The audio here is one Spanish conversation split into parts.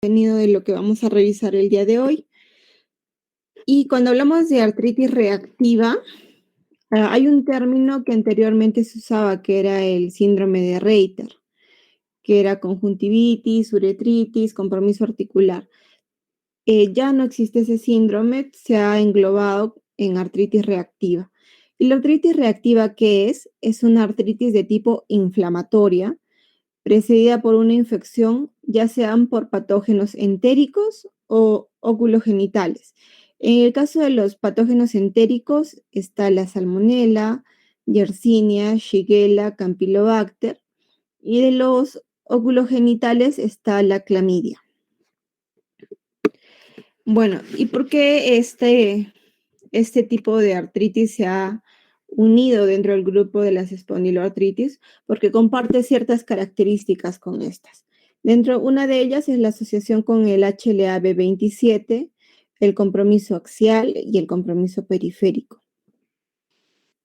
contenido de lo que vamos a revisar el día de hoy. Y cuando hablamos de artritis reactiva, hay un término que anteriormente se usaba, que era el síndrome de Reiter, que era conjuntivitis, uretritis, compromiso articular. Ya no existe ese síndrome, se ha englobado en artritis reactiva. ¿Y la artritis reactiva qué es? Es una artritis de tipo inflamatoria, precedida por una infección, ya sean por patógenos entéricos o oculogenitales. En el caso de los patógenos entéricos está la Salmonella, Yersinia, Shigella, Campylobacter, y de los oculogenitales está la clamidia. Bueno, ¿y por qué este tipo de artritis se ha unido dentro del grupo de las espondiloartritis? Porque comparte ciertas características con estas. Una de ellas es la asociación con el HLA-B27, el compromiso axial y el compromiso periférico.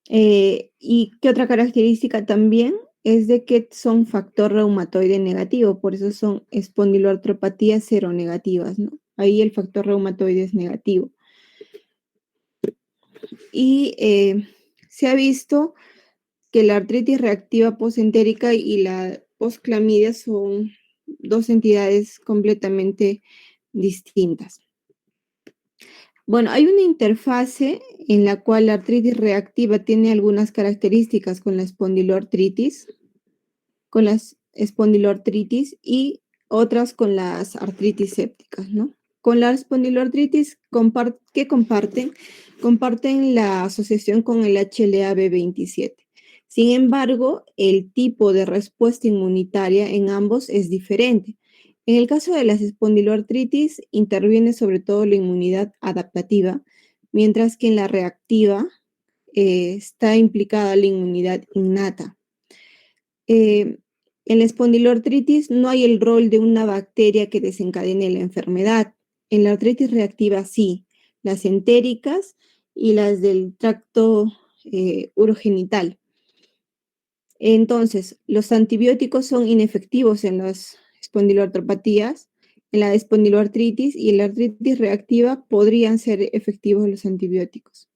¿Y qué otra característica también? Es de que son factor reumatoide negativo, por eso son espondiloartropatías seronegativas, ¿no? Ahí el factor reumatoide es negativo. Y se ha visto que la artritis reactiva posentérica y la posclamidia son dos entidades completamente distintas. Bueno, hay una interfase en la cual la artritis reactiva tiene algunas características con la espondiloartritis y otras con las artritis sépticas, ¿no? Con la espondiloartritis, ¿qué comparten? Comparten la asociación con el HLA-B27. Sin embargo, el tipo de respuesta inmunitaria en ambos es diferente. En el caso de las espondiloartritis, interviene sobre todo la inmunidad adaptativa, mientras que en la reactiva está implicada la inmunidad innata. En la espondiloartritis no hay el rol de una bacteria que desencadene la enfermedad. En la artritis reactiva sí, las entéricas y las del tracto urogenital. Entonces, los antibióticos son inefectivos en las espondiloartropatías, en la espondiloartritis y en la artritis reactiva podrían ser efectivos los antibióticos.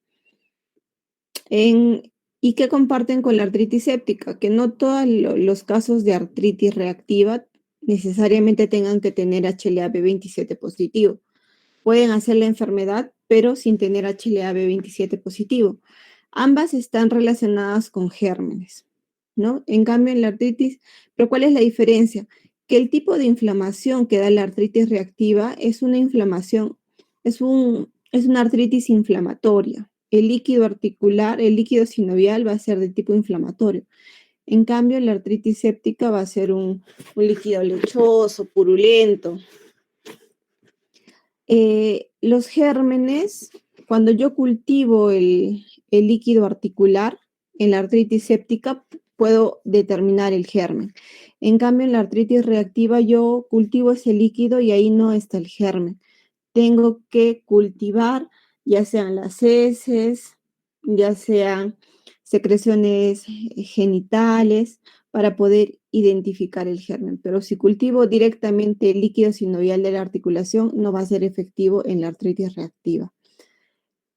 ¿Y qué comparten con la artritis séptica? Que no todos los casos de artritis reactiva necesariamente tengan que tener HLA-B27 positivo. Pueden hacer la enfermedad, pero sin tener HLA-B27 positivo. Ambas están relacionadas con gérmenes, ¿no? En cambio, en la artritis, ¿pero cuál es la diferencia? Que el tipo de inflamación que da la artritis reactiva es una inflamación, es una artritis inflamatoria. El líquido articular, el líquido sinovial va a ser de tipo inflamatorio. En cambio, la artritis séptica va a ser un líquido lechoso, purulento. Los gérmenes, cuando yo cultivo el líquido articular, en la artritis séptica puedo determinar el germen. En cambio, en la artritis reactiva yo cultivo ese líquido y ahí no está el germen. Tengo que cultivar ya sean las heces, ya sean secreciones genitales, para poder identificar el germen. Pero si cultivo directamente el líquido sinovial de la articulación, no va a ser efectivo en la artritis reactiva.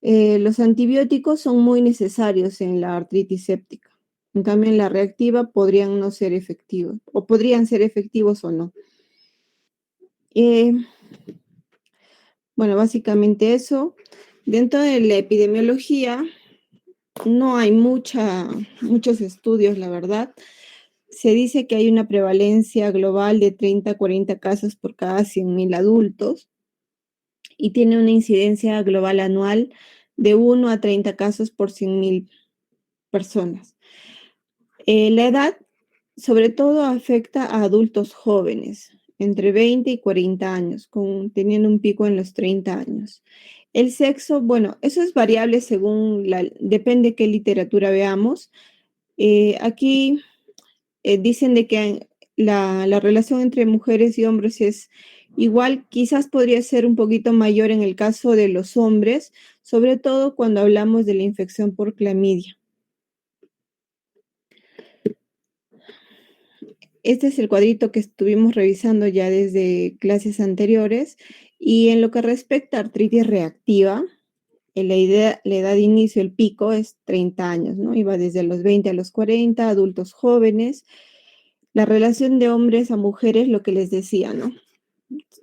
Los antibióticos son muy necesarios en la artritis séptica. En cambio, en la reactiva podrían no ser efectivos, o podrían ser efectivos o no. Bueno, básicamente eso. Dentro de la epidemiología no hay muchos estudios, la verdad. Se dice que hay una prevalencia global de 30 a 40 casos por cada 100.000 adultos y tiene una incidencia global anual de 1 a 30 casos por 100.000 personas. La edad, sobre todo, afecta a adultos jóvenes, entre 20 y 40 años, teniendo un pico en los 30 años. El sexo, bueno, eso es variable depende qué literatura veamos. Aquí dicen de que la relación entre mujeres y hombres es igual, quizás podría ser un poquito mayor en el caso de los hombres, sobre todo cuando hablamos de la infección por clamidia. Este es el cuadrito que estuvimos revisando ya desde clases anteriores. Y en lo que respecta a artritis reactiva, la edad de inicio, el pico, es 30 años, ¿no? Y va desde los 20 a los 40, adultos jóvenes. La relación de hombres a mujeres, lo que les decía, ¿no?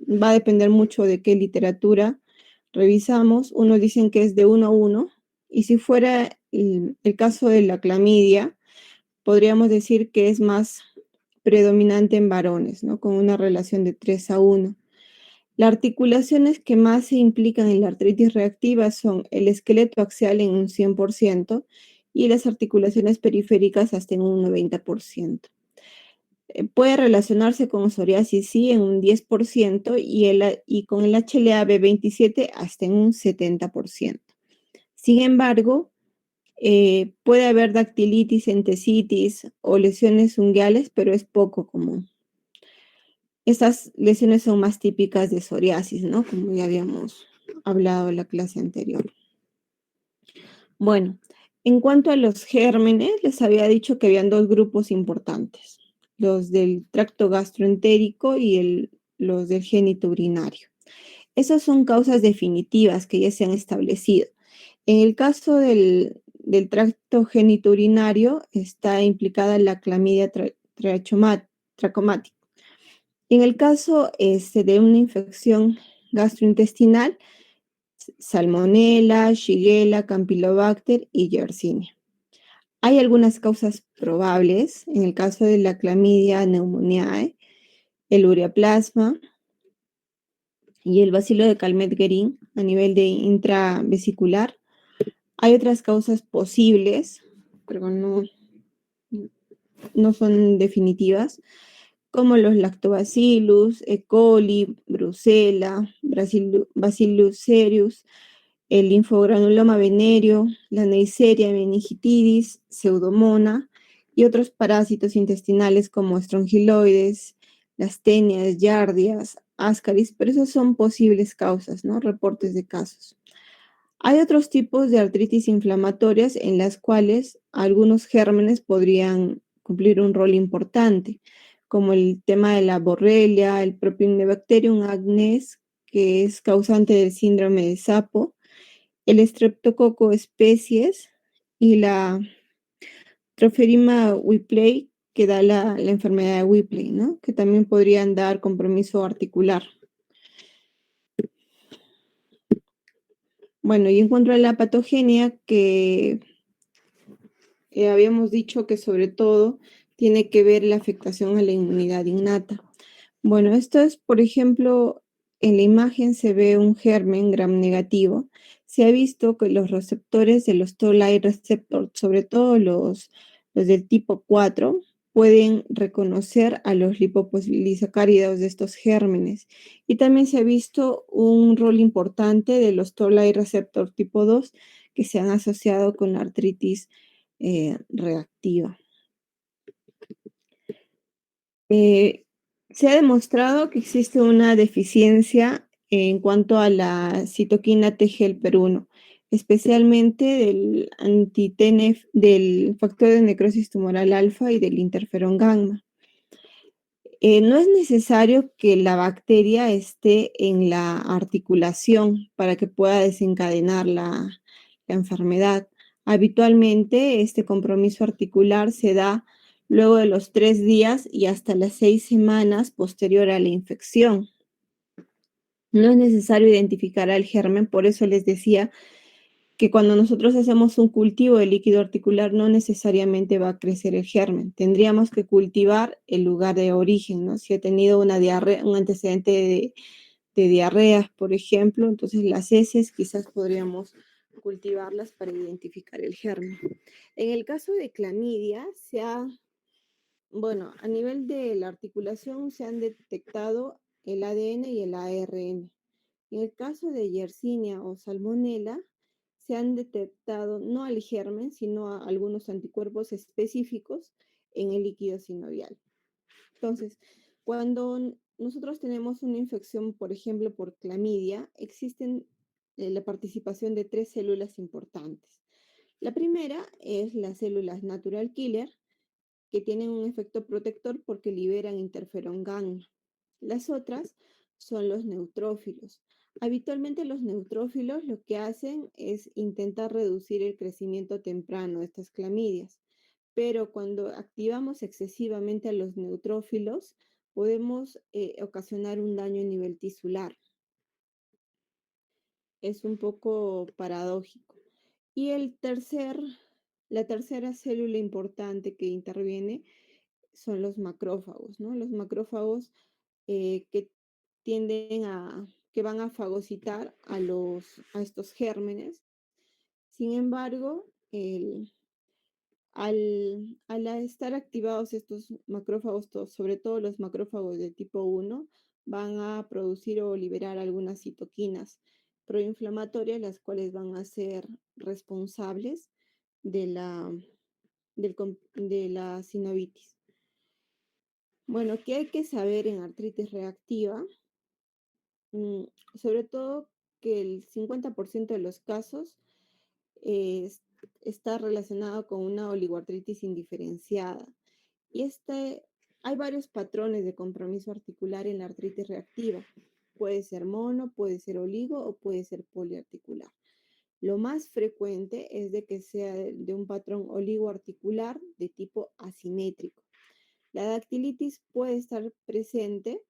Va a depender mucho de qué literatura revisamos. Unos dicen que es de 1 a 1, y si fuera el caso de la clamidia, podríamos decir que es más predominante en varones, ¿no? Con una relación de 3 a 1. Las articulaciones que más se implican en la artritis reactiva son el esqueleto axial en un 100% y las articulaciones periféricas hasta en un 90%. Puede relacionarse con psoriasis, sí, en un 10% y con el HLA-B27 hasta en un 70%. Sin embargo, puede haber dactilitis, entesitis o lesiones unguiales, pero es poco común. Estas lesiones son más típicas de psoriasis, ¿no? Como ya habíamos hablado en la clase anterior. Bueno, en cuanto a los gérmenes, les había dicho que habían dos grupos importantes, los del tracto gastroentérico y los del génito urinario. Esas son causas definitivas que ya se han establecido. En el caso del tracto genitourinario está implicada la clamidia trachomática. En el caso de una infección gastrointestinal, Salmonella, Shigella, Campylobacter y Yersinia. Hay algunas causas probables. En el caso de la clamidia pneumoniae, el ureaplasma y el bacilo de Calmette-Guerin a nivel de intravesicular. Hay otras causas posibles, pero no son definitivas, como los lactobacillus, E. coli, Brucella, Bacillus cereus, el linfogranuloma venéreo, la Neisseria meningitidis, Pseudomonas y otros parásitos intestinales como estrongiloides, las tenias, yardias, ascaris, pero esas son posibles causas, ¿no? Reportes de casos. Hay otros tipos de artritis inflamatorias en las cuales algunos gérmenes podrían cumplir un rol importante, como el tema de la borrelia, el Propionibacterium agnes, que es causante del síndrome de Sapo, el Streptococcus species y la Trophirima Whipplei, que da la enfermedad de Whippley, ¿no? Que también podrían dar compromiso articular. Bueno, y en cuanto a la patogenia, que habíamos dicho que sobre todo tiene que ver la afectación a la inmunidad innata. Bueno, esto es, por ejemplo, en la imagen se ve un germen gram negativo. Se ha visto que los receptores de los Toll-like receptor, sobre todo los del tipo 4, pueden reconocer a los lipopolisacáridos de estos gérmenes. Y también se ha visto un rol importante de los Toll-like receptor tipo 2 que se han asociado con la artritis reactiva. Se ha demostrado que existe una deficiencia en cuanto a la citoquina T-helper-1, especialmente del anti-TNF, del factor de necrosis tumoral alfa y del interferón gamma. No es necesario que la bacteria esté en la articulación para que pueda desencadenar la enfermedad. Habitualmente, este compromiso articular se da luego de los 3 días y hasta las 6 semanas posterior a la infección. No es necesario identificar al germen, por eso les decía que cuando nosotros hacemos un cultivo de líquido articular no necesariamente va a crecer el germen. Tendríamos que cultivar el lugar de origen, ¿no? Si ha tenido una diarrea, un antecedente de diarreas, por ejemplo, entonces las heces quizás podríamos cultivarlas para identificar el germen. En el caso de clamidia, bueno, a nivel de la articulación se han detectado el ADN y el ARN. En el caso de Yersinia o Salmonella, se han detectado no al germen, sino a algunos anticuerpos específicos en el líquido sinovial. Entonces, cuando nosotros tenemos una infección, por ejemplo, por clamidia, existen la participación de 3 células importantes. La primera es las células natural killer, que tienen un efecto protector porque liberan interferón gamma. Las otras son los neutrófilos. Habitualmente los neutrófilos lo que hacen es intentar reducir el crecimiento temprano de estas clamidias, pero cuando activamos excesivamente a los neutrófilos, podemos ocasionar un daño a nivel tisular. Es un poco paradójico. Y la tercera célula importante que interviene son los macrófagos, ¿no? Los macrófagos que que van a fagocitar a estos gérmenes. Sin embargo, al estar activados estos macrófagos, sobre todo los macrófagos de tipo 1, van a producir o liberar algunas citoquinas proinflamatorias, las cuales van a ser responsables de de la sinovitis. Bueno, ¿qué hay que saber en artritis reactiva? Mm, Sobre todo que el 50% de los casos es- está relacionado con una oligoartritis indiferenciada. Y hay varios patrones de compromiso articular en la artritis reactiva. Puede ser mono, puede ser oligo o puede ser poliarticular. Lo más frecuente es de que sea de un patrón oligoarticular de tipo asimétrico. La dactilitis puede estar presente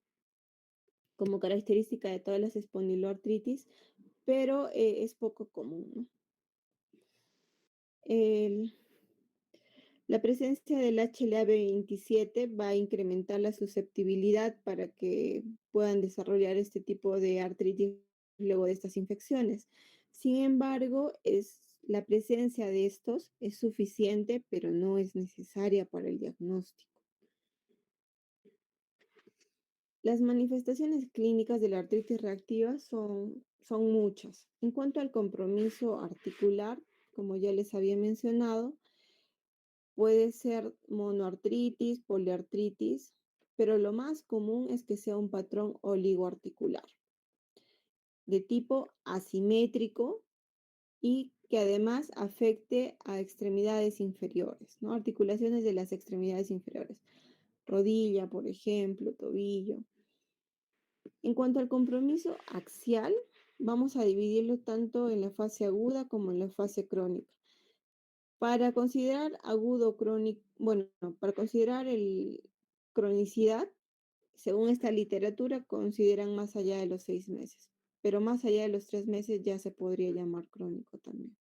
como característica de todas las espondiloartritis, pero es poco común, ¿no? El- la presencia del HLA-27 va a incrementar la susceptibilidad para que puedan desarrollar este tipo de artritis luego de estas infecciones. Sin embargo, la presencia de estos es suficiente, pero no es necesaria para el diagnóstico. Las manifestaciones clínicas de la artritis reactiva son muchas. En cuanto al compromiso articular, como ya les había mencionado, puede ser monoartritis, poliartritis, pero lo más común es que sea un patrón oligoarticular de tipo asimétrico y que además afecte a extremidades inferiores, ¿no? Articulaciones de las extremidades inferiores, rodilla, por ejemplo, tobillo. En cuanto al compromiso axial, vamos a dividirlo tanto en la fase aguda como en la fase crónica. Para considerar agudo crónico, bueno, para considerar el cronicidad, según esta literatura, consideran más allá de los 6 meses, pero más allá de los 3 meses ya se podría llamar crónico también.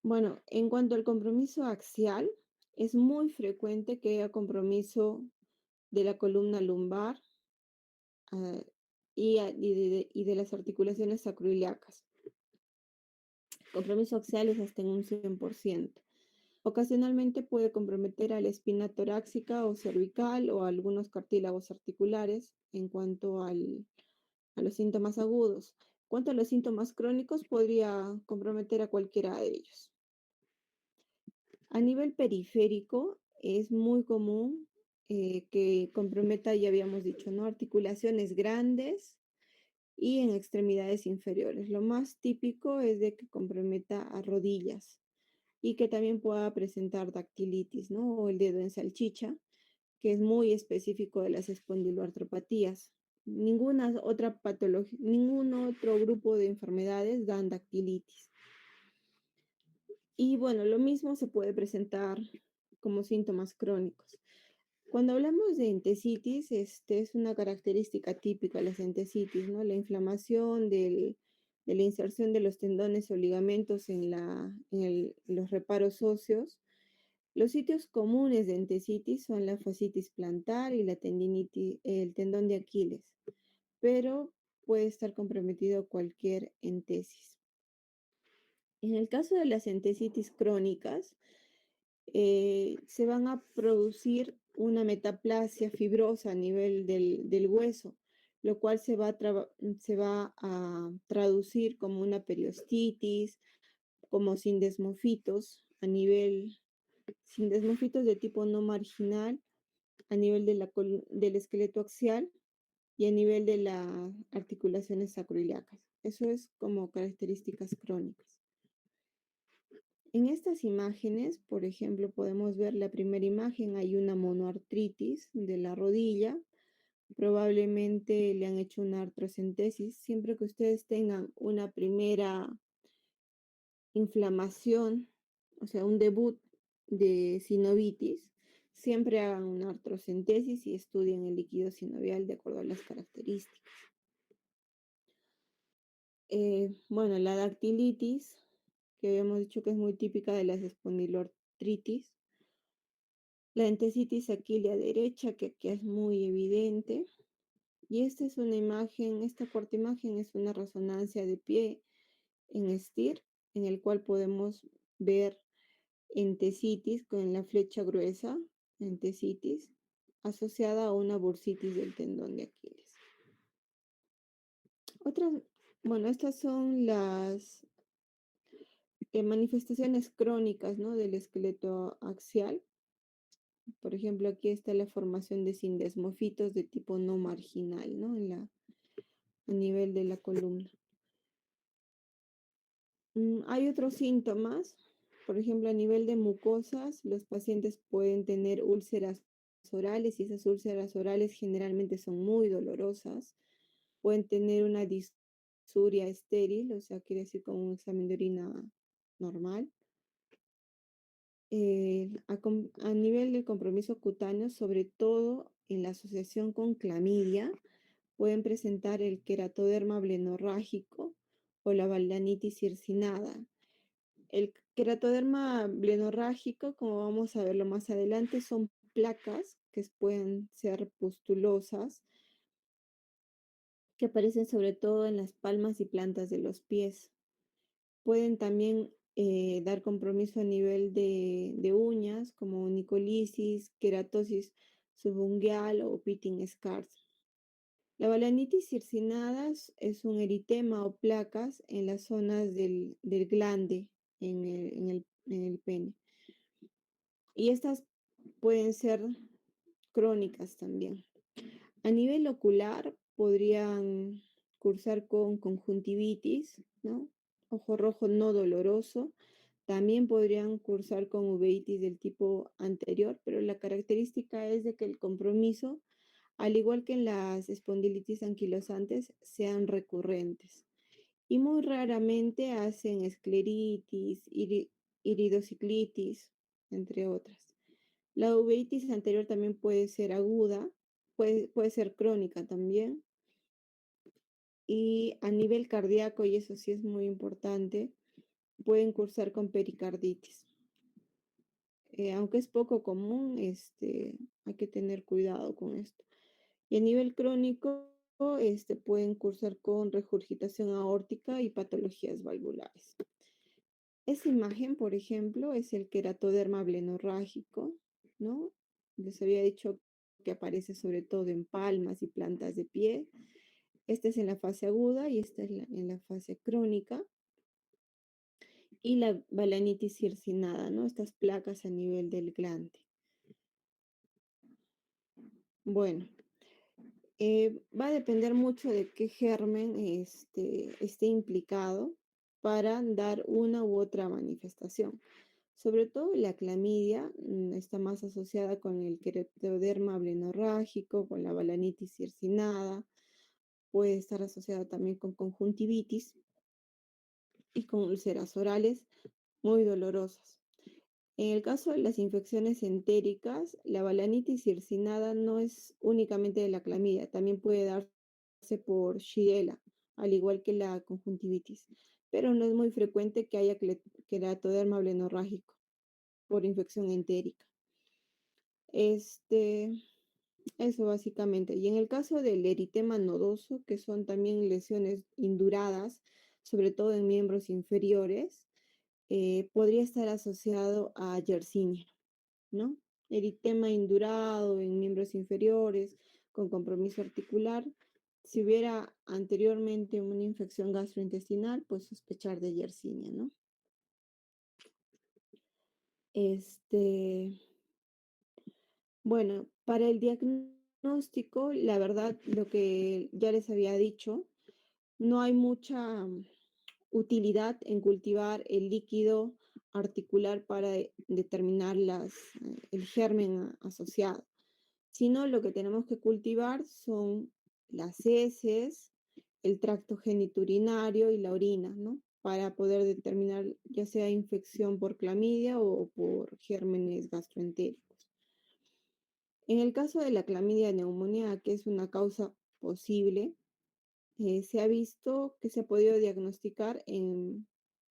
Bueno, en cuanto al compromiso axial, es muy frecuente que haya compromiso de la columna lumbar, ah, y de las articulaciones sacroiliacas. Compromiso axial es hasta en un 100%. Ocasionalmente puede comprometer a la espina torácica o cervical o a algunos cartílagos articulares en cuanto a los síntomas agudos. En cuanto a los síntomas crónicos, podría comprometer a cualquiera de ellos. A nivel periférico, es muy común que comprometa, ya habíamos dicho, ¿no? Articulaciones grandes y en extremidades inferiores. Lo más típico es de que comprometa a rodillas y que también pueda presentar dactilitis, ¿no? O el dedo en salchicha, que es muy específico de las espondiloartropatías. Ninguna otra patología, ningún otro grupo de enfermedades dan dactilitis. Y bueno, lo mismo se puede presentar como síntomas crónicos. Cuando hablamos de entesitis, este es una característica típica de las entesitis, ¿no? La inflamación de la inserción de los tendones o ligamentos en los reparos óseos. Los sitios comunes de entesitis son la fascitis plantar y la tendinitis, el tendón de Aquiles, pero puede estar comprometido cualquier entesis. En el caso de las entesitis crónicas, se van a producir una metaplasia fibrosa a nivel del hueso, lo cual se va a traducir como una periostitis, como sindesmofitos sindesmofitos de tipo no marginal a nivel del esqueleto axial y a nivel de las articulaciones sacroiliacas. Eso es como características crónicas. En estas imágenes, por ejemplo, podemos ver la primera imagen, hay una monoartritis de la rodilla, probablemente le han hecho una artrocentesis. Siempre que ustedes tengan una primera inflamación, o sea, un debut de sinovitis, siempre hagan una artrocentesis y estudien el líquido sinovial de acuerdo a las características. Bueno, la dactilitis, que habíamos dicho que es muy típica de las espondiloartritis. La entesitis aquilea derecha, que aquí es muy evidente. Y esta es una imagen, esta cuarta imagen es una resonancia de pie en STIR, en el cual podemos ver entesitis con la flecha gruesa, entesitis, asociada a una bursitis del tendón de Aquiles. Otras, bueno, estas son las manifestaciones crónicas, ¿no? Del esqueleto axial. Por ejemplo, aquí está la formación de sindesmofitos de tipo no marginal, ¿no? A nivel de la columna. Hay otros síntomas, por ejemplo, a nivel de mucosas, los pacientes pueden tener úlceras orales y esas úlceras orales generalmente son muy dolorosas. Pueden tener una disuria estéril, o sea, quiere decir como un examen de orina normal. A nivel del compromiso cutáneo, sobre todo en la asociación con clamidia, pueden presentar el queratoderma blenorrágico o la balanitis circinada. El queratoderma blenorrágico, como vamos a verlo más adelante, son placas que pueden ser pustulosas, que aparecen sobre todo en las palmas y plantas de los pies. Pueden también dar compromiso a nivel de uñas, como nicolisis, queratosis subungual o pitting scars. La balanitis circinada es un eritema o placas en las zonas del glande en el pene. Y estas pueden ser crónicas también. A nivel ocular podrían cursar con conjuntivitis, ¿no? Ojo rojo no doloroso. También podrían cursar con uveitis del tipo anterior, pero la característica es de que el compromiso, al igual que en las espondilitis anquilosantes, sean recurrentes. Y muy raramente hacen escleritis, iridociclitis, entre otras. La uveitis anterior también puede ser aguda, puede ser crónica también. Y a nivel cardíaco, y eso sí es muy importante, pueden cursar con pericarditis. Aunque es poco común, hay que tener cuidado con esto. Y a nivel crónico, pueden cursar con regurgitación aórtica y patologías valvulares. Esa imagen, por ejemplo, es el queratoderma blenorrágico, ¿no? Les había dicho que aparece sobre todo en palmas y plantas de pie. Esta es en la fase aguda y esta es en la fase crónica. Y la balanitis circinada, ¿no? Estas placas a nivel del glande. Bueno, va a depender mucho de qué germen esté implicado para dar una u otra manifestación. Sobre todo la clamidia está más asociada con el queratoderma blenorrágico, con la balanitis circinada, puede estar asociada también con conjuntivitis y con úlceras orales muy dolorosas. En el caso de las infecciones entéricas, la balanitis circinada no es únicamente de la clamidia, también puede darse por Shigella, al igual que la conjuntivitis, pero no es muy frecuente que haya queratoderma blenorrágico por infección entérica. Eso básicamente. Y en el caso del eritema nodoso, que son también lesiones induradas, sobre todo en miembros inferiores, podría estar asociado a Yersinia, ¿no? Eritema indurado en miembros inferiores con compromiso articular. Si hubiera anteriormente una infección gastrointestinal, pues sospechar de Yersinia, ¿no? Bueno, para el diagnóstico, la verdad, lo que ya les había dicho, no hay mucha utilidad en cultivar el líquido articular para determinar el germen asociado, sino lo que tenemos que cultivar son las heces, el tracto genitourinario y la orina, ¿no? Para poder determinar ya sea infección por clamidia o por gérmenes gastroentéricos. En el caso de la clamidia neumonía, que es una causa posible, se ha visto que se ha podido diagnosticar en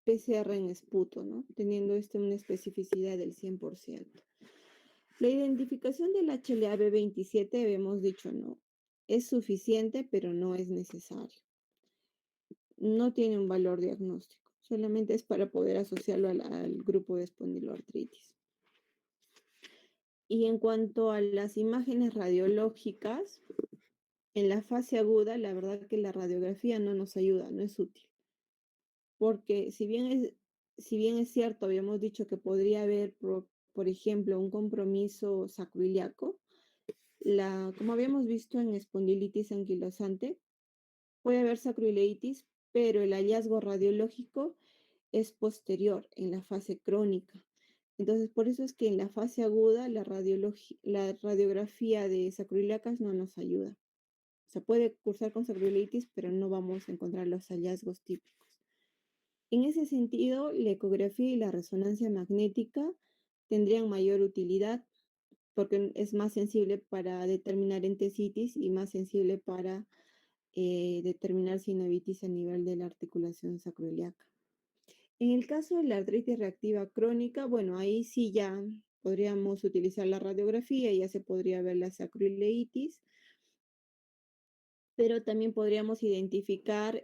PCR en esputo, ¿no? Teniendo una especificidad del 100%. La identificación del HLA-B27, habíamos dicho, no, es suficiente, pero no es necesario. No tiene un valor diagnóstico, solamente es para poder asociarlo al grupo de espondiloartritis. Y en cuanto a las imágenes radiológicas, en la fase aguda, la verdad que la radiografía no nos ayuda, no es útil. Porque si bien es cierto, habíamos dicho que podría haber, por ejemplo, un compromiso sacroiliaco, como habíamos visto en espondilitis anquilosante, puede haber sacroileitis, pero el hallazgo radiológico es posterior en la fase crónica. Entonces, por eso es que en la fase aguda la radiografía de sacroiliacas no nos ayuda. O sea, puede cursar con sacroileitis, pero no vamos a encontrar los hallazgos típicos. En ese sentido, la ecografía y la resonancia magnética tendrían mayor utilidad porque es más sensible para determinar entesitis y más sensible para determinar sinovitis a nivel de la articulación sacroiliaca. En el caso de la artritis reactiva crónica, bueno, ahí sí ya podríamos utilizar la radiografía, ya se podría ver la sacroileitis, pero también podríamos identificar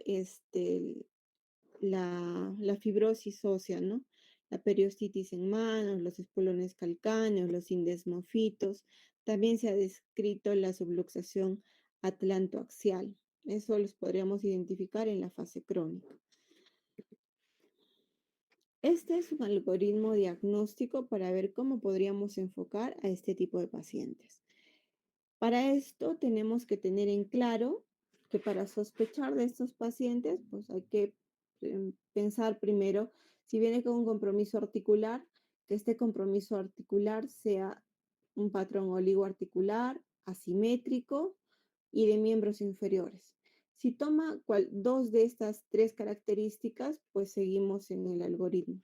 la fibrosis ósea, ¿no? La periostitis en manos, los espolones calcáneos, los indesmofitos. También se ha descrito la subluxación atlantoaxial. Eso los podríamos identificar en la fase crónica. Este es un algoritmo diagnóstico para ver cómo podríamos enfocar a este tipo de pacientes. Para esto tenemos que tener en claro que para sospechar de estos pacientes, pues hay que pensar primero, si viene con un compromiso articular, que este compromiso articular sea un patrón oligoarticular, asimétrico y de miembros inferiores. Si toma dos de estas tres características, pues seguimos en el algoritmo.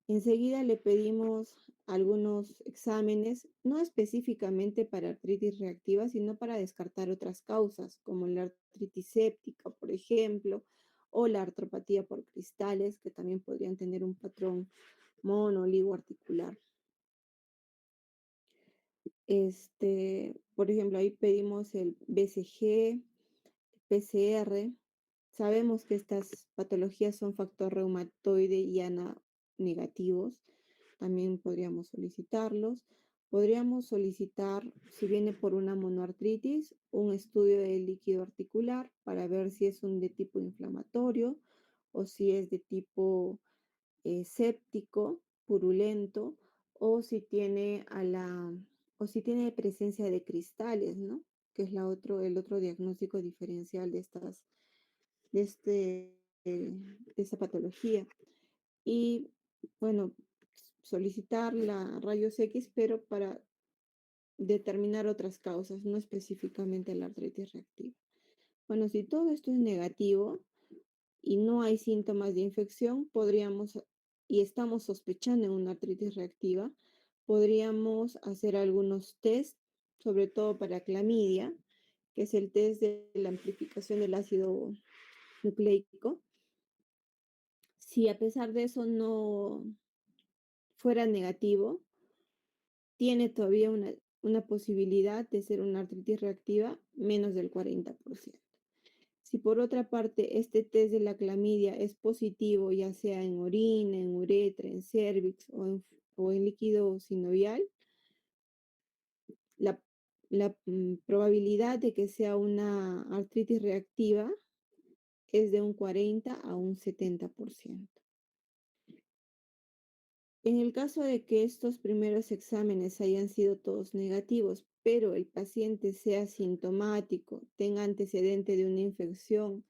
Enseguida le pedimos algunos exámenes, no específicamente para artritis reactiva, sino para descartar otras causas, como la artritis séptica, por ejemplo, o la artropatía por cristales, que también podrían tener un patrón articular. Por ejemplo, ahí pedimos el BCG, PCR. Sabemos que estas patologías son factor reumatoide y ANA negativos. También podríamos solicitarlos. Podríamos solicitar, si viene por una monoartritis, un estudio del líquido articular para ver si es de tipo inflamatorio o si es de tipo séptico, purulento, o si tiene o si tiene presencia de cristales, ¿no? Que es el otro diagnóstico diferencial de esta patología. Y bueno, solicitar la rayos X, pero para determinar otras causas, no específicamente la artritis reactiva. Bueno, si todo esto es negativo y no hay síntomas de infección, y estamos sospechando en una artritis reactiva, podríamos hacer algunos test, sobre todo para clamidia, que es el test de la amplificación del ácido nucleico. Si a pesar de eso no fuera negativo, tiene todavía una posibilidad de ser una artritis reactiva menos del 40%. Si por otra parte este test de la clamidia es positivo, ya sea en orina, en uretra, en cervix o en líquido sinovial, la probabilidad de que sea una artritis reactiva es de un 40 a un 70%. En el caso de que estos primeros exámenes hayan sido todos negativos, pero el paciente sea sintomático, tenga antecedente de una infección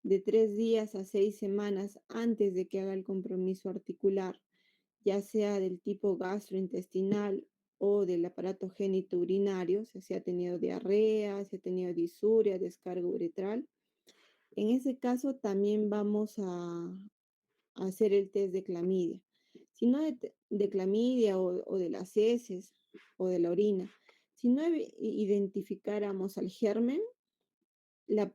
de 3 días a 6 semanas antes de que haga el compromiso articular ya sea del tipo gastrointestinal o del aparato genitourinario, si se ha tenido diarrea, si ha tenido disuria, descarga uretral. En ese caso también vamos a hacer el test de clamidia. Si no de clamidia o de las heces o de la orina, si no identificáramos al germen, la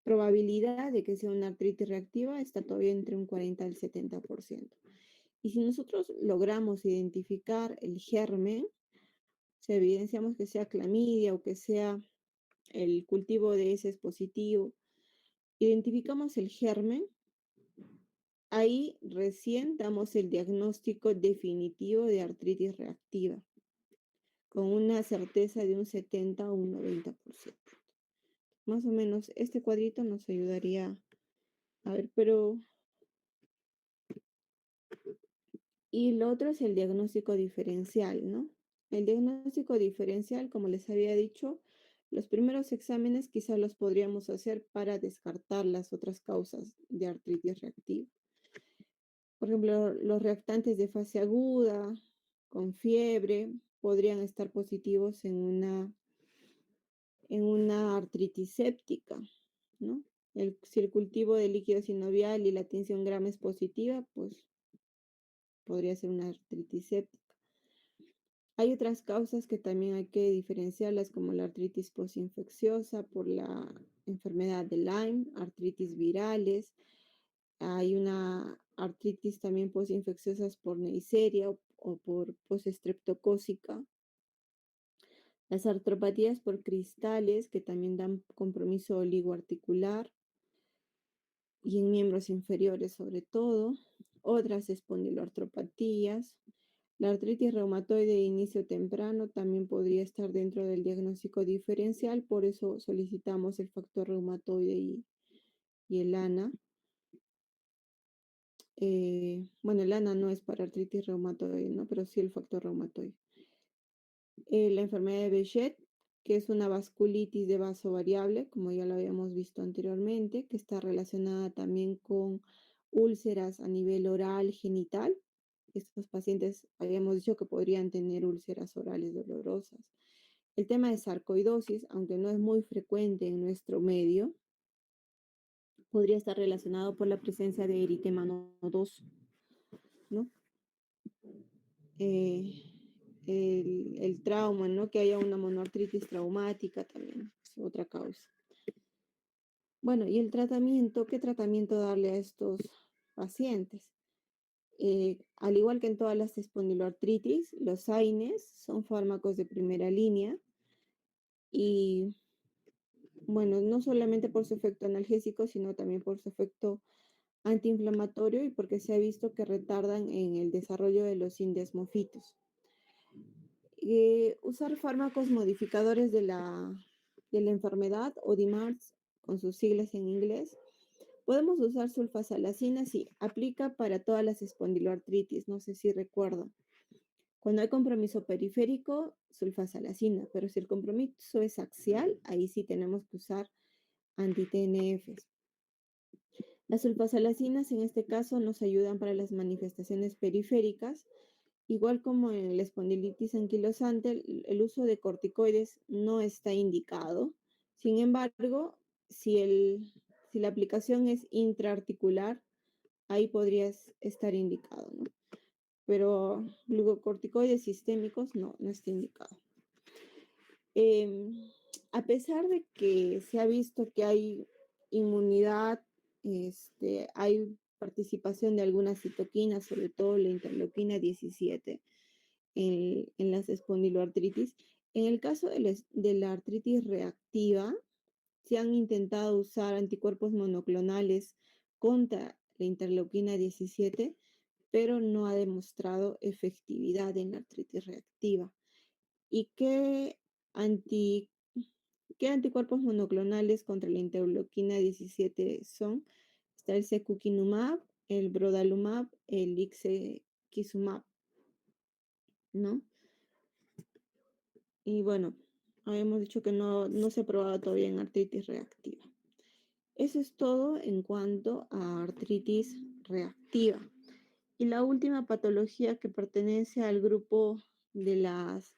probabilidad de que sea una artritis reactiva está todavía entre un 40 al 70%. Y si nosotros logramos identificar el germen, si evidenciamos que sea clamidia o que sea el cultivo de heces positivo, identificamos el germen, ahí recién damos el diagnóstico definitivo de artritis reactiva, con una certeza de un 70 o un 90%. Más o menos este cuadrito nos ayudaría a ver, pero... Y lo otro es el diagnóstico diferencial, ¿no? El diagnóstico diferencial, como les había dicho, los primeros exámenes quizás los podríamos hacer para descartar las otras causas de artritis reactiva. Por ejemplo, los reactantes de fase aguda, con fiebre, podrían estar positivos en una artritis séptica, ¿no? Si el cultivo de líquido sinovial y la tinción grama es positiva, pues podría ser una artritis séptica. Hay otras causas que también hay que diferenciarlas, como la artritis postinfecciosa por la enfermedad de Lyme, artritis virales. Hay una artritis también postinfecciosa por Neisseria o por postestreptocócica. Las artropatías por cristales, que también dan compromiso oligoarticular y en miembros inferiores sobre todo. Otras espondiloartropatías. La artritis reumatoide de inicio temprano también podría estar dentro del diagnóstico diferencial, por eso solicitamos el factor reumatoide y el ANA. Bueno, el ANA no es para artritis reumatoide, ¿no? Pero sí el factor reumatoide. La enfermedad de Behçet, que es una vasculitis de vaso variable, como ya lo habíamos visto anteriormente, que está relacionada también con úlceras a nivel oral genital. Estos pacientes habíamos dicho que podrían tener úlceras orales dolorosas. El tema de sarcoidosis, aunque no es muy frecuente en nuestro medio, podría estar relacionado por la presencia de eritema nodoso, ¿no? El trauma, ¿no? Que haya una monoartritis traumática también es otra causa. Bueno, y el tratamiento, ¿qué tratamiento darle a estos pacientes? Al igual que en todas las espondiloartritis, los AINES son fármacos de primera línea y, bueno, no solamente por su efecto analgésico, sino también por su efecto antiinflamatorio y porque se ha visto que retardan en el desarrollo de los indesmofitos. Usar fármacos modificadores de la enfermedad o DMARDs, con sus siglas en inglés. Podemos usar sulfasalacina, sí, aplica para todas las espondiloartritis, no sé si recuerdan. Cuando hay compromiso periférico, sulfasalacina, pero si el compromiso es axial, ahí sí tenemos que usar anti-TNFs. Las sulfasalacinas en este caso nos ayudan para las manifestaciones periféricas. Igual como en la espondilitis anquilosante, el uso de corticoides no está indicado. Sin embargo, si la aplicación es intraarticular, ahí podría estar indicado, ¿no? Pero glucocorticoides sistémicos no está indicado. A pesar de que se ha visto que hay inmunidad, hay participación de algunas citoquinas, sobre todo la interleuquina 17, en las espondiloartritis. En el caso de la artritis reactiva, se han intentado usar anticuerpos monoclonales contra la interleuquina 17, pero no ha demostrado efectividad en la artritis reactiva. ¿Y qué anticuerpos monoclonales contra la interleuquina 17 son? Está el secukinumab, el brodalumab, el ixekizumab, ¿no? Y bueno, habíamos dicho que no se ha probado todavía en artritis reactiva. Eso es todo en cuanto a artritis reactiva. Y la última patología que pertenece al grupo de las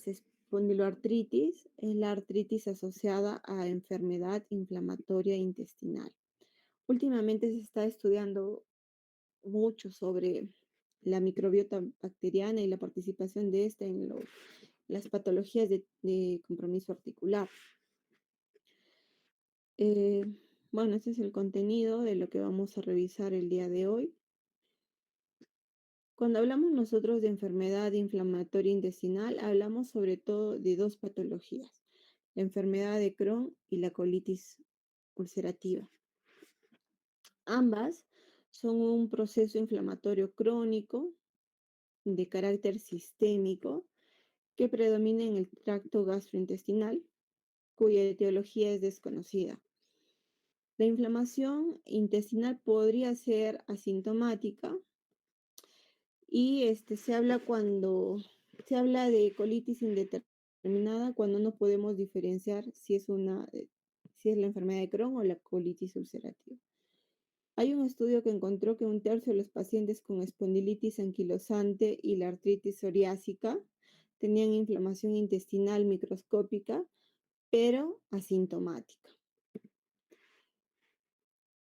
espondiloartritis es la artritis asociada a enfermedad inflamatoria intestinal. Últimamente se está estudiando mucho sobre la microbiota bacteriana y la participación de esta en las patologías de compromiso articular. Eh, bueno, este es el contenido de lo que vamos a revisar el día de hoy. Cuando hablamos nosotros de enfermedad inflamatoria intestinal, hablamos sobre todo de dos patologías, la enfermedad de Crohn y la colitis ulcerativa. Ambas son un proceso inflamatorio crónico de carácter sistémico que predomina en el tracto gastrointestinal, cuya etiología es desconocida. La inflamación intestinal podría ser asintomática y se habla de colitis indeterminada cuando no podemos diferenciar si es la enfermedad de Crohn o la colitis ulcerativa. Hay un estudio que encontró que un tercio de los pacientes con espondilitis anquilosante y la artritis psoriásica tenían inflamación intestinal microscópica, pero asintomática.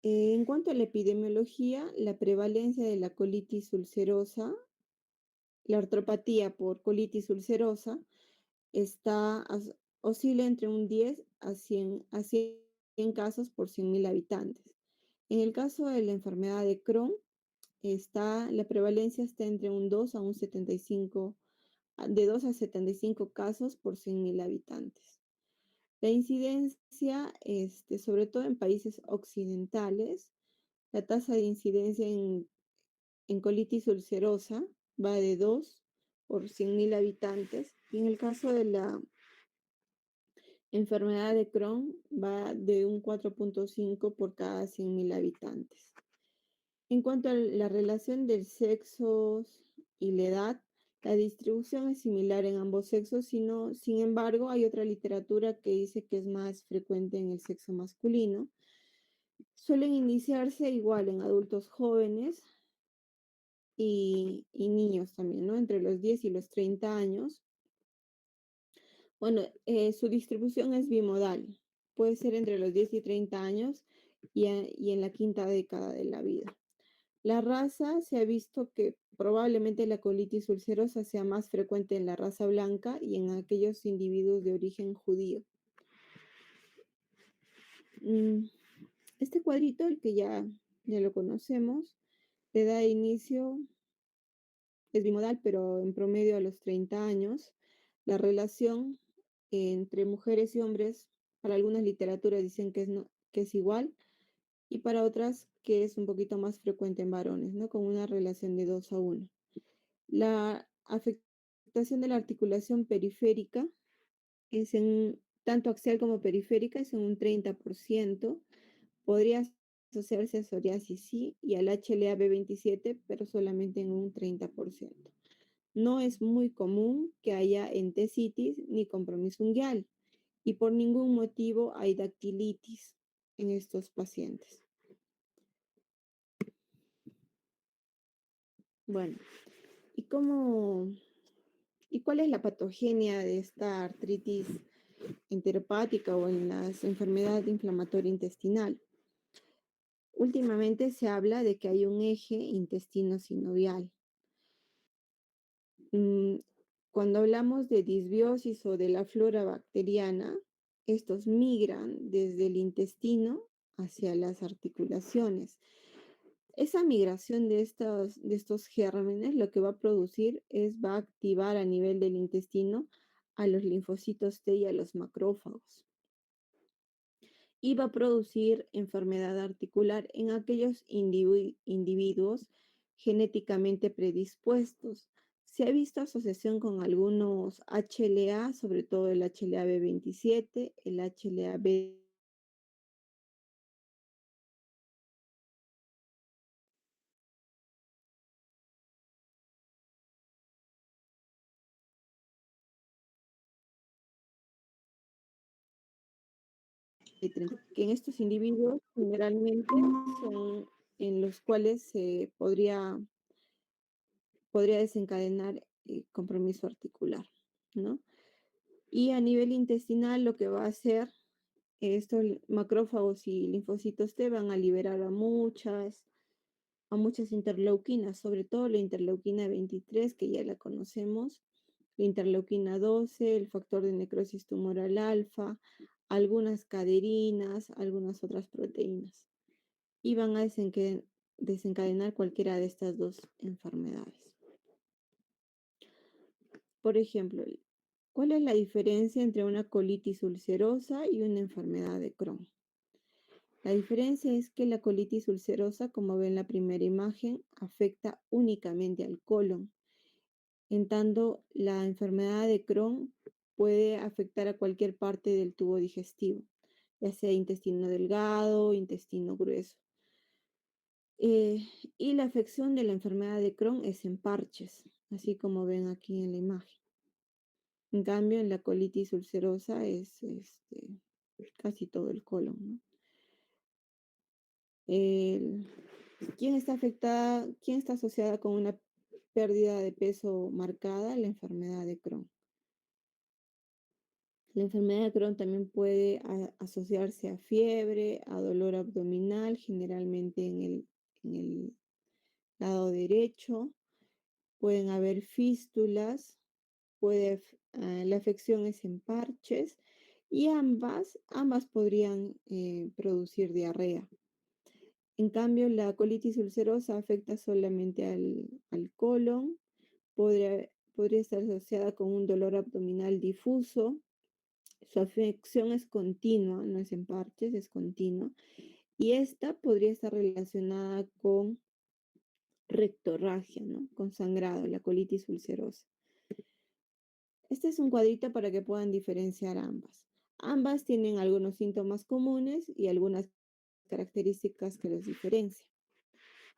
En cuanto a la epidemiología, la prevalencia de la colitis ulcerosa, la artropatía por colitis ulcerosa, oscila entre un 10 a 100 casos por 100.000 habitantes. En el caso de la enfermedad de Crohn, la prevalencia está entre un 2 a un 75, de 2 a 75 casos por 100.000 habitantes. La incidencia, sobre todo en países occidentales, la tasa de incidencia en colitis ulcerosa va de 2 por 100.000 habitantes y en el caso de la enfermedad de Crohn va de un 4.5 por cada 100.000 habitantes. En cuanto a la relación del sexo y la edad, la distribución es similar en ambos sexos, sin embargo, hay otra literatura que dice que es más frecuente en el sexo masculino. Suelen iniciarse igual en adultos jóvenes y niños también, ¿no? Entre los 10 y los 30 años. Bueno, su distribución es bimodal. Puede ser entre los 10 y 30 años y en la quinta década de la vida. La raza se ha visto que probablemente la colitis ulcerosa sea más frecuente en la raza blanca y en aquellos individuos de origen judío. Este cuadrito, el que ya lo conocemos, le da inicio, es bimodal, pero en promedio a los 30 años. La relación entre mujeres y hombres, para algunas literaturas dicen que es igual, y para otras que es un poquito más frecuente en varones, ¿no? Con una relación de 2 a 1. La afectación de la articulación periférica tanto axial como periférica, es en un 30%. Podría asociarse a psoriasis sí y al HLA-B27, pero solamente en un 30%. No es muy común que haya entesitis ni compromiso unguial y por ningún motivo hay dactilitis en estos pacientes. Bueno, ¿y cuál es la patogenia de esta artritis enteropática o en las enfermedades inflamatorias intestinal? Últimamente se habla de que hay un eje intestino-sinovial. Cuando hablamos de disbiosis o de la flora bacteriana, estos migran desde el intestino hacia las articulaciones. Esa migración de estos gérmenes lo que va a producir va a activar a nivel del intestino a los linfocitos T y a los macrófagos. Y va a producir enfermedad articular en aquellos individuos genéticamente predispuestos. Se ha visto asociación con algunos HLA, sobre todo el HLA-B27, el HLA-B. Que en estos individuos generalmente son en los cuales se podría desencadenar compromiso articular, ¿no? Y a nivel intestinal lo que va a hacer estos macrófagos y linfocitos T van a liberar a muchas interleuquinas, sobre todo la interleuquina 23, que ya la conocemos, la interleuquina 12, el factor de necrosis tumoral alfa, algunas caderinas, algunas otras proteínas. Y van a desencadenar cualquiera de estas dos enfermedades. Por ejemplo, ¿cuál es la diferencia entre una colitis ulcerosa y una enfermedad de Crohn? La diferencia es que la colitis ulcerosa, como ven en la primera imagen, afecta únicamente al colon. En tanto, la enfermedad de Crohn puede afectar a cualquier parte del tubo digestivo, ya sea intestino delgado, intestino grueso. Y la afección de la enfermedad de Crohn es en parches, así como ven aquí en la imagen. En cambio, en la colitis ulcerosa es casi todo el colon, ¿no? El- ¿Quién está afectada? ¿Quién está asociada con una pérdida de peso marcada? La enfermedad de Crohn. La enfermedad de Crohn también puede asociarse a fiebre, a dolor abdominal, generalmente en el lado derecho. Pueden haber fístulas, la afección es en parches y ambas podrían producir diarrea. En cambio, la colitis ulcerosa afecta solamente al colon, podría estar asociada con un dolor abdominal difuso. Su afección es continua, no es en parches, es continua. Y esta podría estar relacionada con rectorragia, ¿no? Con sangrado, la colitis ulcerosa. Este es un cuadrito para que puedan diferenciar ambas. Ambas tienen algunos síntomas comunes y algunas características que los diferencian.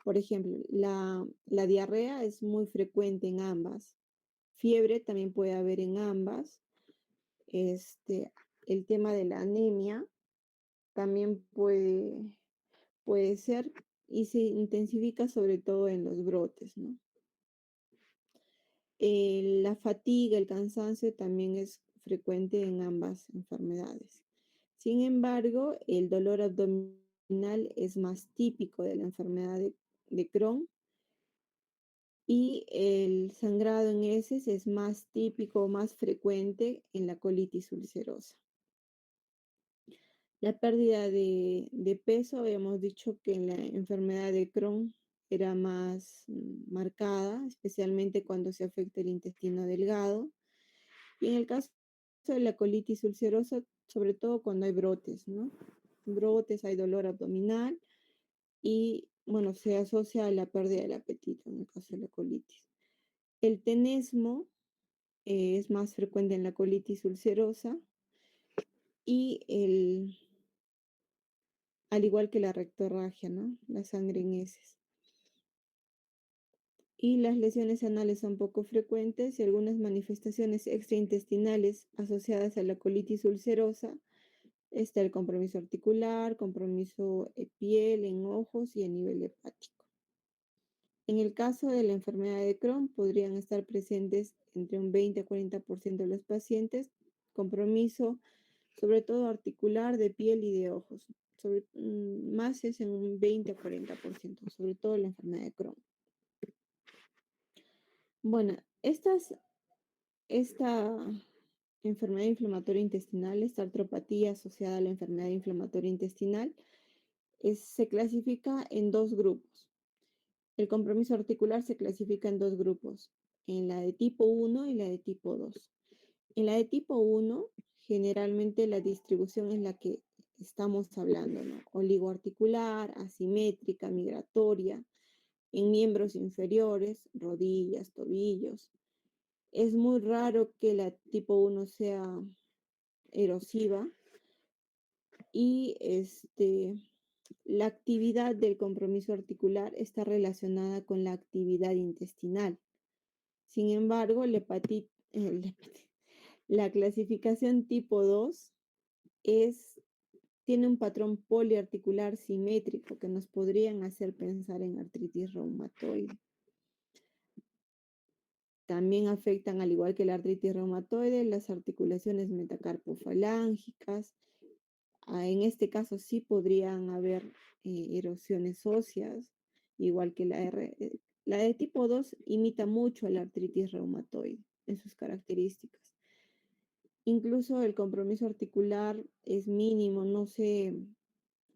Por ejemplo, la diarrea es muy frecuente en ambas. Fiebre también puede haber en ambas. El tema de la anemia también puede ser y se intensifica sobre todo en los brotes, ¿no? La fatiga, el cansancio también es frecuente en ambas enfermedades. Sin embargo, el dolor abdominal es más típico de la enfermedad de Crohn y el sangrado en heces es más típico, más frecuente en la colitis ulcerosa. La pérdida de peso, habíamos dicho que en la enfermedad de Crohn era más marcada, especialmente cuando se afecta el intestino delgado. Y en el caso de la colitis ulcerosa, sobre todo cuando hay brotes, ¿no? Brotes, hay dolor abdominal y, bueno, se asocia a la pérdida del apetito en el caso de la colitis. El tenesmo es más frecuente en la colitis ulcerosa y al igual que la rectorragia, ¿no? La sangre en heces. Y las lesiones anales son poco frecuentes y algunas manifestaciones extraintestinales asociadas a la colitis ulcerosa. Está el compromiso articular, compromiso en piel, en ojos y a nivel hepático. En el caso de la enfermedad de Crohn, podrían estar presentes entre un 20 a 40% de los pacientes, compromiso sobre todo articular, de piel y de ojos. Más es en un 20 a 40%, sobre todo la enfermedad de Crohn. Bueno, esta enfermedad inflamatoria intestinal, esta artropatía asociada a la enfermedad inflamatoria intestinal, se clasifica en dos grupos. El compromiso articular se clasifica en dos grupos, en la de tipo 1 y la de tipo 2. En la de tipo 1, generalmente la distribución es la que estamos hablando, ¿no? Oligoarticular, asimétrica, migratoria, en miembros inferiores, rodillas, tobillos. Es muy raro que la tipo 1 sea erosiva y la actividad del compromiso articular está relacionada con la actividad intestinal. Sin embargo, la clasificación tipo 2 es tiene un patrón poliarticular simétrico que nos podrían hacer pensar en artritis reumatoide. También afectan, al igual que la artritis reumatoide, las articulaciones metacarpofalángicas. En este caso sí podrían haber erosiones óseas, igual que la R. La de tipo 2 imita mucho a la artritis reumatoide en sus características. Incluso el compromiso articular es mínimo, no se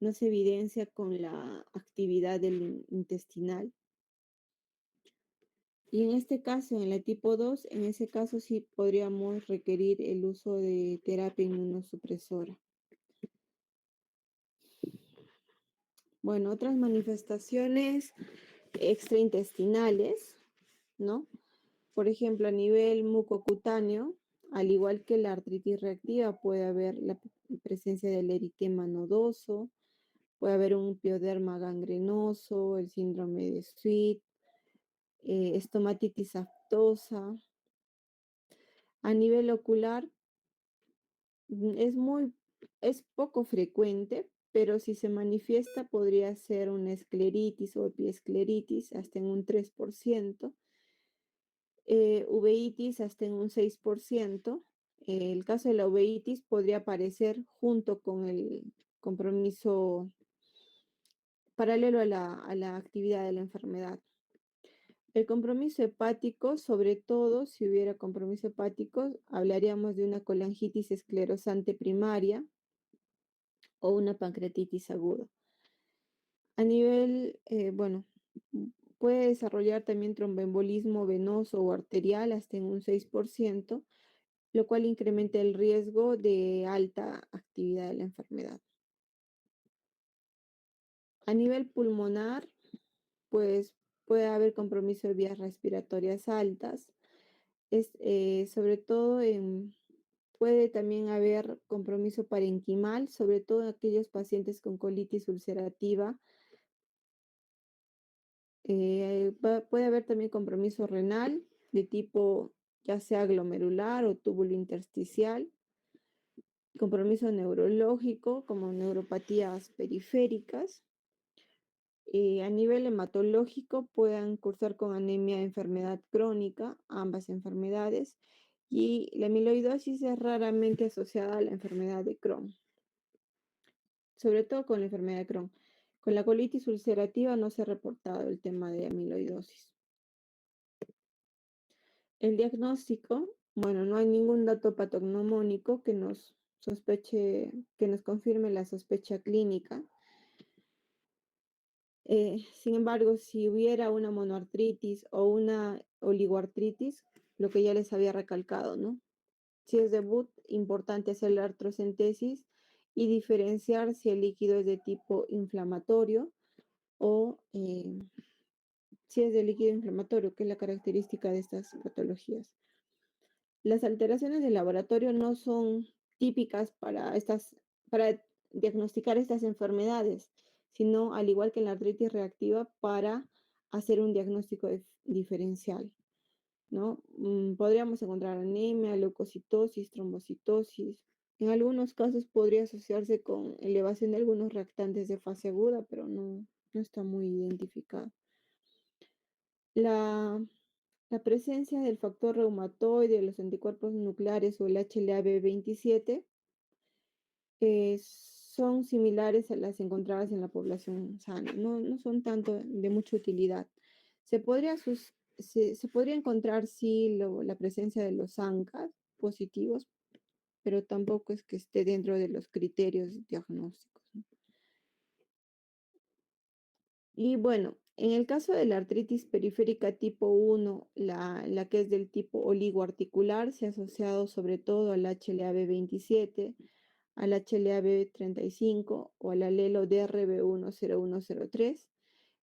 evidencia con la actividad del intestinal. Y en este caso, en la tipo 2, en ese caso sí podríamos requerir el uso de terapia inmunosupresora. Bueno, otras manifestaciones extraintestinales, ¿no? Por ejemplo, a nivel mucocutáneo, al igual que la artritis reactiva, puede haber la presencia del eritema nodoso, puede haber un pioderma gangrenoso, el síndrome de Sweet, estomatitis aftosa. A nivel ocular, es poco frecuente, pero si se manifiesta podría ser una escleritis o epiescleritis hasta en un 3%, uveitis hasta en un 6%. El caso de la uveitis podría aparecer junto con el compromiso paralelo a la actividad de la enfermedad. El compromiso hepático, sobre todo si hubiera compromiso hepático, hablaríamos de una colangitis esclerosante primaria o una pancreatitis aguda. A nivel, bueno, puede desarrollar también tromboembolismo venoso o arterial hasta en un 6%, lo cual incrementa el riesgo de alta actividad de la enfermedad. A nivel pulmonar, pues puede haber compromiso de vías respiratorias altas, sobre todo puede también haber compromiso parenquimal, sobre todo en aquellos pacientes con colitis ulcerativa. Puede haber también compromiso renal de tipo ya sea glomerular o túbulo intersticial, compromiso neurológico como neuropatías periféricas. A nivel hematológico puedan cursar con anemia de enfermedad crónica, ambas enfermedades, y la amiloidosis es raramente asociada a la enfermedad de Crohn, sobre todo con la enfermedad de Crohn. Con la colitis ulcerativa no se ha reportado el tema de amiloidosis. El diagnóstico, bueno, no hay ningún dato patognomónico que nos que nos confirme la sospecha clínica. Sin embargo, si hubiera una monoartritis o una oligoartritis, lo que ya les había recalcado, ¿no? Si es debut, importante hacer la artrocentesis y diferenciar si el líquido es de tipo inflamatorio o si es de líquido inflamatorio, que es la característica de estas patologías. Las alteraciones del laboratorio no son típicas para diagnosticar estas enfermedades, sino al igual que en la artritis reactiva, para hacer un diagnóstico diferencial, ¿no? Podríamos encontrar anemia, leucocitosis, trombocitosis. En algunos casos podría asociarse con elevación de algunos reactantes de fase aguda, pero no está muy identificado. La La presencia del factor reumatoide, los anticuerpos nucleares o el HLA-B27 son similares a las encontradas en la población sana, no son tanto de mucha utilidad. Se podría encontrar, sí, la presencia de los ANCA positivos, pero tampoco es que esté dentro de los criterios diagnósticos, ¿no? Y bueno, en el caso de la artritis periférica tipo 1, la que es del tipo oligoarticular, se ha asociado sobre todo al HLA-B27, al HLA-B35 o al alelo DRB10103,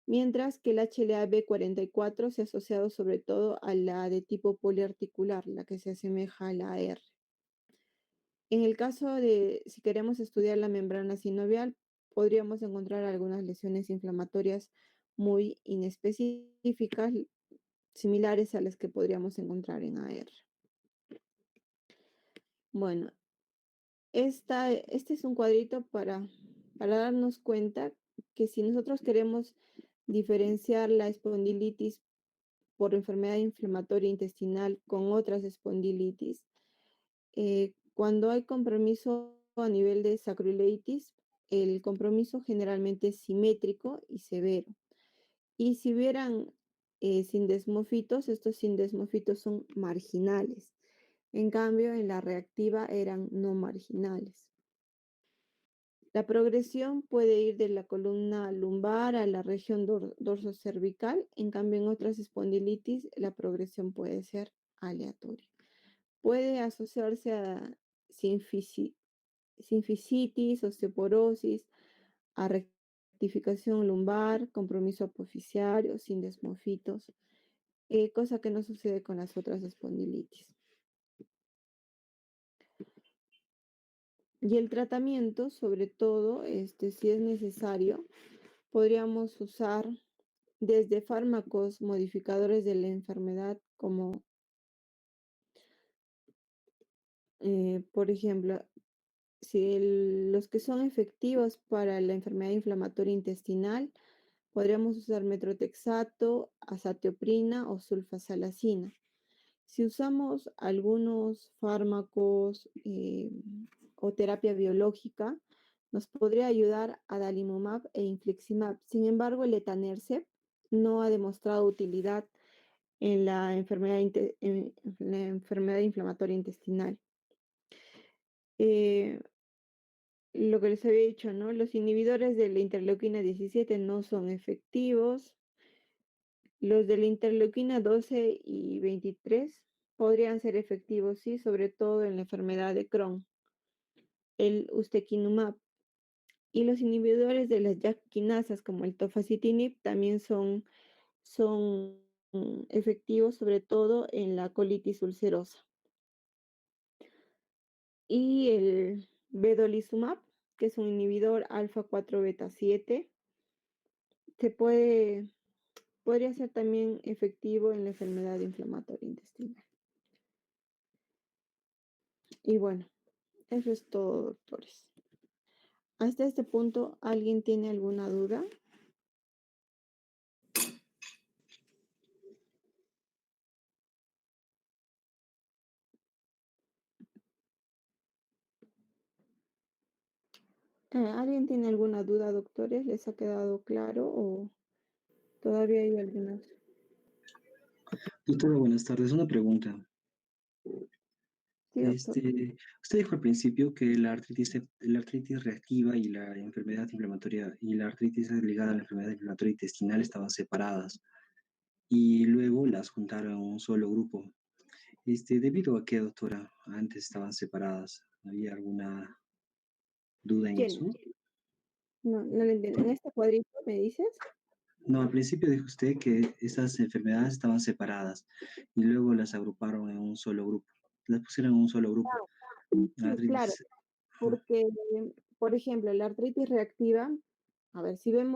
mientras que el HLA-B44 se ha asociado sobre todo a la de tipo poliarticular, la que se asemeja a la AR. En el caso de, si queremos estudiar la membrana sinovial, podríamos encontrar algunas lesiones inflamatorias muy inespecíficas, similares a las que podríamos encontrar en AR. Bueno, Este es un cuadrito para darnos cuenta que si nosotros queremos diferenciar la espondilitis por enfermedad inflamatoria intestinal con otras espondilitis, cuando hay compromiso a nivel de sacroileitis, el compromiso generalmente es simétrico y severo. Y si hubieran sindesmofitos, estos sindesmofitos son marginales. En cambio, en la reactiva eran no marginales. La progresión puede ir de la columna lumbar a la región dorsocervical, en cambio en otras espondilitis la progresión puede ser aleatoria. Puede asociarse a sinfisitis, osteoporosis, a rectificación lumbar, compromiso apofisiario, sindesmofitos, cosa que no sucede con las otras espondilitis. Y el tratamiento, sobre todo, si es necesario, podríamos usar desde fármacos modificadores de la enfermedad, como por ejemplo, los que son efectivos para la enfermedad inflamatoria intestinal, podríamos usar metrotexato, azatioprina o sulfasalacina. Si usamos algunos fármacos o terapia biológica, nos podría ayudar adalimumab e infliximab. Sin embargo, el etanercept no ha demostrado utilidad en la enfermedad inflamatoria intestinal. Lo que les había dicho, ¿no? Los inhibidores de la interleuquina 17 no son efectivos. Los de la interleuquina 12 y 23 podrían ser efectivos, sí, sobre todo en la enfermedad de Crohn. El ustekinumab y los inhibidores de las JAK quinasas como el tofacitinib también son efectivos, sobre todo en la colitis ulcerosa. Y el vedolizumab, que es un inhibidor alfa 4 beta 7, podría ser también efectivo en la enfermedad inflamatoria intestinal. Y bueno, eso es todo, doctores. Hasta este punto, ¿alguien tiene alguna duda? ¿Alguien tiene alguna duda, doctores? ¿Les ha quedado claro o todavía hay algunas? Doctora, buenas tardes. Una pregunta. Sí, doctor. Usted dijo al principio que la artritis reactiva y la enfermedad inflamatoria y la artritis ligada a la enfermedad inflamatoria intestinal estaban separadas y luego las juntaron en un solo grupo. ¿Debido a qué, doctora? Antes estaban separadas. ¿Había alguna duda en ¿Quién? eso? No, no lo entiendo. ¿En este cuadrito me dices? No, al principio dijo usted que esas enfermedades estaban separadas y luego las agruparon en un solo grupo. Las pusieron en un solo grupo. La Sí, claro, artritis. porque, por ejemplo, la artritis reactiva, a ver, si vemos